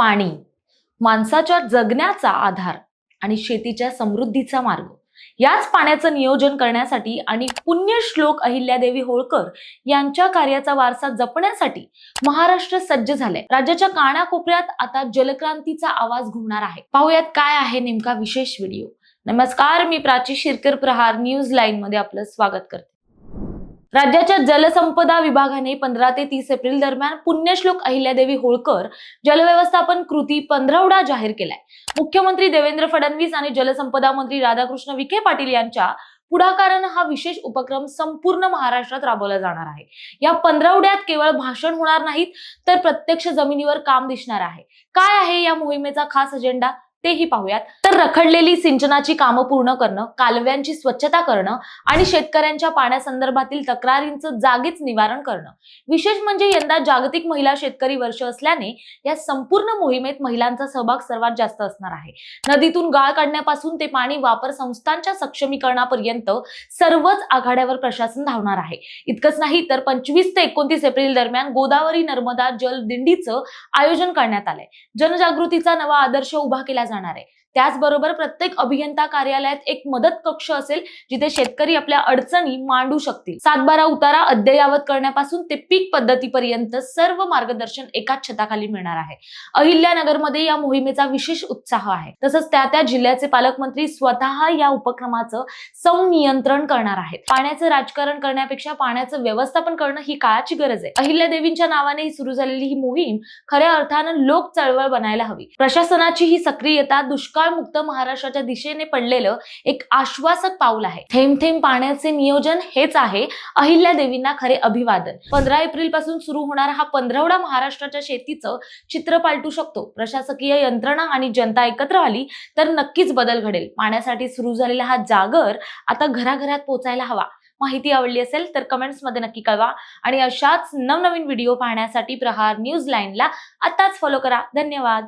पाणी माणसाच्या जगण्याचा आधार आणि शेतीच्या समृद्धीचा मार्ग. याच पाण्याचं नियोजन करण्यासाठी आणि पुण्यश्लोक अहिल्यादेवी होळकर यांच्या कार्याचा वारसा जपण्यासाठी महाराष्ट्र सज्ज झालंय. राज्याच्या कानाकोपऱ्यात आता जलक्रांतीचा आवाज घुमणार आहे. पाहूयात काय आहे नेमका विशेष व्हिडिओ. नमस्कार, मी प्राची शिरकर, प्रहार न्यूज लाईन मध्ये आपलं स्वागत करते. राज्याच्या जलसंपदा विभागाने 15 ते 30 एप्रिल दरम्यान पुण्यश्लोक अहिल्यादेवी होळकर जलव्यवस्थापन कृती पंधरवडा जाहीर केलाय. मुख्यमंत्री देवेंद्र फडणवीस आणि जलसंपदा मंत्री राधाकृष्ण विखे पाटील यांच्या पुढाकाराने हा विशेष उपक्रम संपूर्ण महाराष्ट्रात राबवला जाणार आहे. या पंधरवड्यात केवळ भाषण होणार नाहीत, तर प्रत्यक्ष जमिनीवर काम दिसणार आहे. काय आहे या मोहिमेचा खास अजेंडा तेही पाहूयात. तर रखडलेली सिंचनाची कामं पूर्ण करणं, कालव्यांची स्वच्छता करणं आणि शेतकऱ्यांच्या पाण्यासंदर्भातील तक्रारींचं जागीच निवारण करणं. विशेष म्हणजे यंदा जागतिक महिला शेतकरी वर्ष असल्याने या संपूर्ण मोहिमेत महिलांचा सहभाग सर्वात जास्त असणार आहे. नदीतून गाळ काढण्यापासून ते पाणी वापर संस्थांच्या सक्षमीकरणापर्यंत सर्वच आघाड्यावर प्रशासन धावणार आहे. इतकंच नाही तर 25 ते 29 एप्रिल दरम्यान गोदावरी नर्मदा जल दिंडीचं आयोजन करण्यात आलंय. जनजागृतीचा नवा आदर्श उभा केला जाणार आहे. त्याचबरोबर प्रत्येक अभियंता कार्यालयात एक मदत कक्ष असेल, जिथे शेतकरी आपल्या अडचणी मांडू शकतील. 7/12 उतारा अद्ययावत करण्यापासून ते पीक पद्धतीपर्यंत सर्व मार्गदर्शन एकाच छताखाली मिळणार आहे. अहिल्यानगरमध्ये या मोहिमेचा विशेष उत्साह आहे. तसंच त्या जिल्ह्याचे पालकमंत्री स्वतः या उपक्रमाचं संनियंत्रण करणार आहेत. पाण्याचं राजकारण करण्यापेक्षा पाण्याचं व्यवस्थापन करणं ही काळाची गरज आहे. अहिल्यादेवींच्या नावाने सुरू झालेली ही मोहीम खऱ्या अर्थानं लोक चळवळ बनायला हवी. प्रशासनाची ही सक्रियता दुष्काळमुक्त महाराष्ट्राच्या दिशेने पडलेलं एक आश्वासक पाऊल आहे. थेंब थेंब पाण्याचे नियोजन हेच आहे अहिल्यादेवींना खरे अभिवादन. 15 एप्रिल पासून सुरू होणारा हा पंधरवडा महाराष्ट्राच्या शेतीचं चित्र पालटू शकतो. प्रशासकीय यंत्रणा आणि जनता एकत्र आली तर नक्कीच बदल घडेल. पाण्यासाठी सुरू झालेला हा जागर आता घराघरात पोहोचायला हवा. माहिती आवडली असेल तर कमेंट्स मध्ये नक्की कळवा आणि अशाच नवनवीन व्हिडिओ पाहण्यासाठी प्रहार न्यूज लाईनला आताच फॉलो करा. धन्यवाद.